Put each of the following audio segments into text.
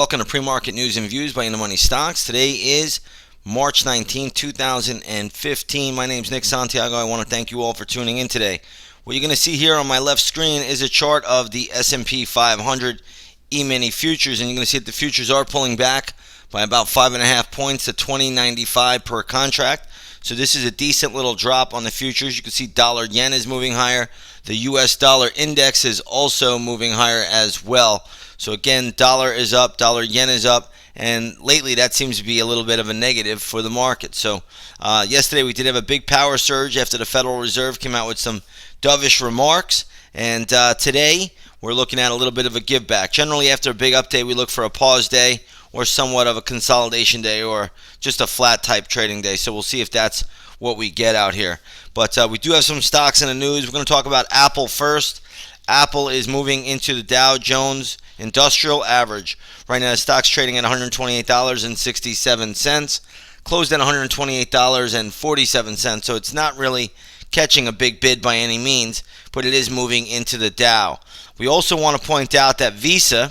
Welcome to Pre-Market News and Views by InTheMoneyStocks. Today is March 19, 2015. My name is Nick Santiago. I want to thank you all for tuning in today. What you're going to see here on my left screen is a chart of the S&P 500 E-mini futures, and you're going to see that the futures are pulling back by about 5.5 points to 20.95 per contract. So this is a decent little drop on the futures. You can see dollar yen is moving higher. The US dollar index is also moving higher as well. So again, dollar is up, dollar yen is up, and lately that seems to be a little bit of a negative for the market. So yesterday we did have a big power surge after the Federal Reserve came out with some dovish remarks, and today we're looking at a little bit of a give back. Generally after a big update we look for a pause day or somewhat of a consolidation day or just a flat type trading day. So we'll see if that's what we get out here. But we do have some stocks in the news. We're going to talk about Apple first. Apple is moving into the Dow Jones Industrial Average. Right now the stock's trading at $128.67. Closed at $128.47. So it's not really catching a big bid by any means, but it is moving into the Dow. We also want to point out that Visa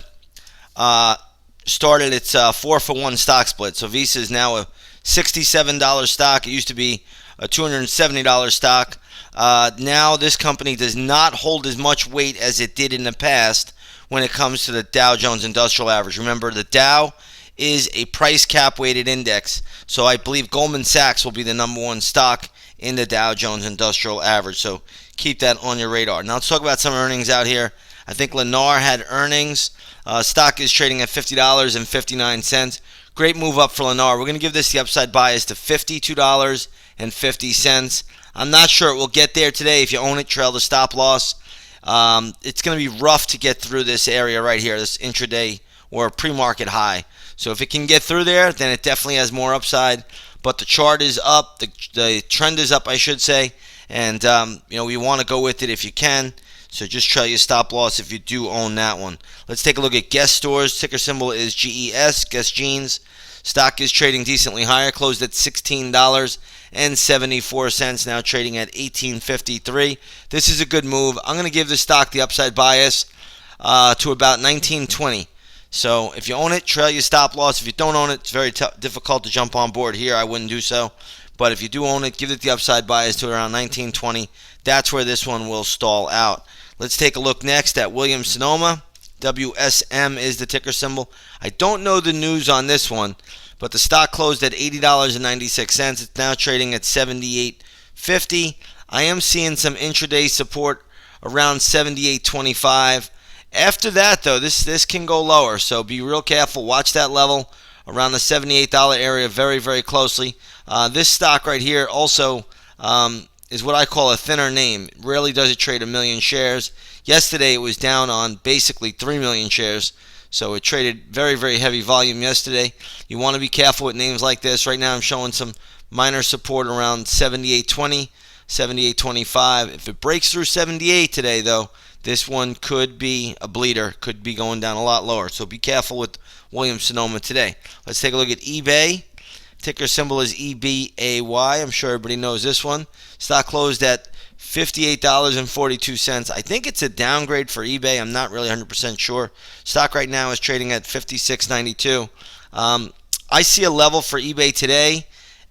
started its 4-for-1 stock split. So Visa is now a $67 stock. It used to be a $270 stock. Now this company does not hold as much weight as it did in the past when it comes to the Dow Jones Industrial Average. Remember, the Dow is a price cap weighted index. So I believe Goldman Sachs will be the number one stock in the Dow Jones Industrial Average. So keep that on your radar. Now let's talk about some earnings out here. I think Lennar had earnings. Stock is trading at $50.59. Great move up for Lennar. We're going to give this the upside bias to $52.50. I'm not sure it will get there today. If you own it, trail the stop loss. It's going to be rough to get through this area right here, this intraday or pre-market high. So if it can get through there, then it definitely has more upside. But the chart is up. The trend is up, I should say. And, we want to go with it if you can. So just trail your stop loss if you do own that one. Let's take a look at Guess Stores. Ticker symbol is GES, Guess Jeans. Stock is trading decently higher, closed at $16.74, now trading at $18.53. This is a good move. I'm going to give the stock the upside bias to about $19.20. So if you own it, trail your stop loss. If you don't own it, it's very difficult to jump on board here. I wouldn't do so. But if you do own it, give it the upside bias to around $19.20. That's where this one will stall out. Let's take a look next at Williams-Sonoma. WSM is the ticker symbol. I don't know the news on this one, but the stock closed at $80.96. It's now trading at $78.50. I am seeing some intraday support around $78.25. After that, though, this can go lower, so be real careful. Watch that level around the $78 area very, very closely. This stock right here also is what I call a thinner name. Rarely does it trade 1 million shares. Yesterday it was down on basically 3 million shares. So it traded very, very heavy volume yesterday. You want to be careful with names like this. Right now I'm showing some minor support around 78.20, 78.25. If it breaks through 78 today, though, this one could be a bleeder, could be going down a lot lower. So be careful with Williams-Sonoma today. Let's take a look at eBay. Ticker symbol is EBAY. I'm sure everybody knows this one. Stock closed at $58.42. I think it's a downgrade for eBay. I'm not really 100% sure. Stock right now is trading at $56.92. I see a level for eBay today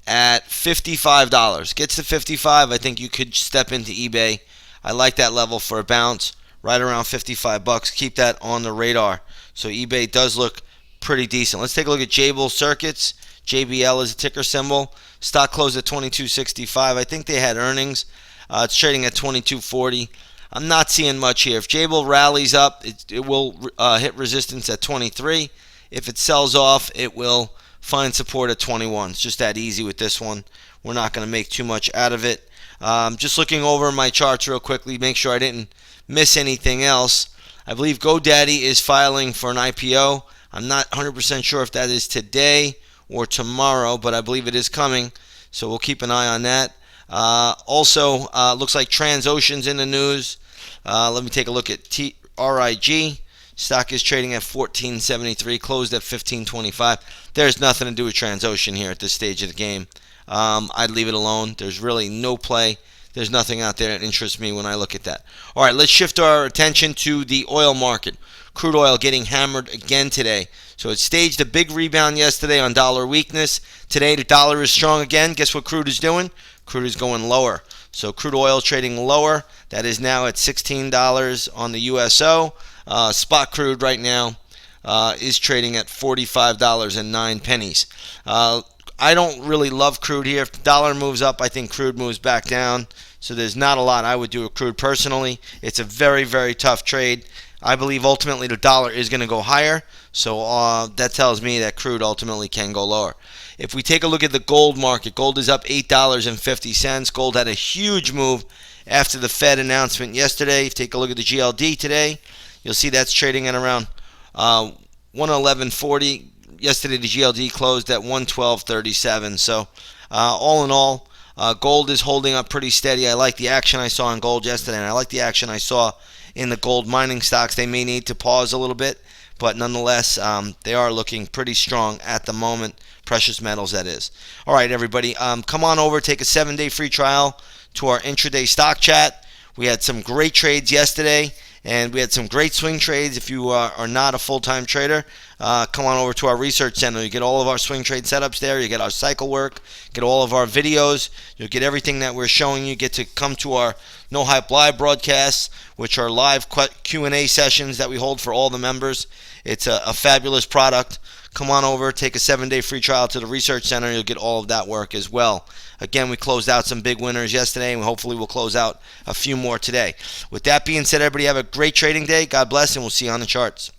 at $55. Gets to 55, I think you could step into eBay. I like that level for a bounce right around $55. Keep that on the radar. So eBay does look pretty decent. Let's take a look at Jabil Circuits. JBL is a ticker symbol. Stock closed at $22.65. I think they had earnings. It's trading at $22.40. I'm not seeing much here. If Jabil rallies up, it will hit resistance at 23. If it sells off, it will find support at 21. It's just that easy with this one. We're not going to make too much out of it. Just looking over my charts real quickly, make sure I didn't miss anything else. I believe GoDaddy is filing for an IPO. I'm not 100% sure if that is today or tomorrow, but I believe it is coming, so we'll keep an eye on that. Also, looks like Transocean's in the news. Let me take a look at RIG. Stock is trading at $14.73, closed at $15.25. There's nothing to do with Transocean here at this stage of the game. I'd leave it alone. There's really no play. There's nothing out there that interests me when I look at that. All right, let's shift our attention to the oil market. crude oil getting hammered again today. So it staged a big rebound yesterday on dollar weakness. Today the dollar is strong again. Guess what crude is doing? Crude is going lower. So crude oil trading lower. That is now at $16 on the USO. Spot crude right now is trading at $45.09. I don't really love crude here. If the dollar moves up, I think crude moves back down. So there's not a lot I would do with crude personally. It's a very, very tough trade. I believe ultimately the dollar is going to go higher. So that tells me that crude ultimately can go lower. If we take a look at the gold market, gold is up $8.50. Gold had a huge move after the Fed announcement yesterday. If you take a look at the GLD today, you'll see that's trading at around 111.40. Yesterday the GLD closed at 112.37. So all in all, gold is holding up pretty steady. I like the action I saw in gold yesterday, and I like the action I saw in the gold mining stocks. They may need to pause a little bit, but nonetheless, they are looking pretty strong at the moment. Precious metals, that is. All right, everybody, come on over, take a 7-day free trial to our intraday stock chat. We had some great trades yesterday, and we had some great swing trades. If you are not a full-time trader, come on over to our research center. You get all of our swing trade setups there. You get our cycle work, get all of our videos. You'll get everything that we're showing you. Get to come to our No Hype Live broadcasts, which are live Q&A sessions that we hold for all the members. It's a fabulous product. Come on over, take a 7-day free trial to the research center. You'll get all of that work as well. Again, we closed out some big winners yesterday, and hopefully we'll close out a few more today. With that being said, everybody have a great trading day. God bless, and we'll see you on the charts.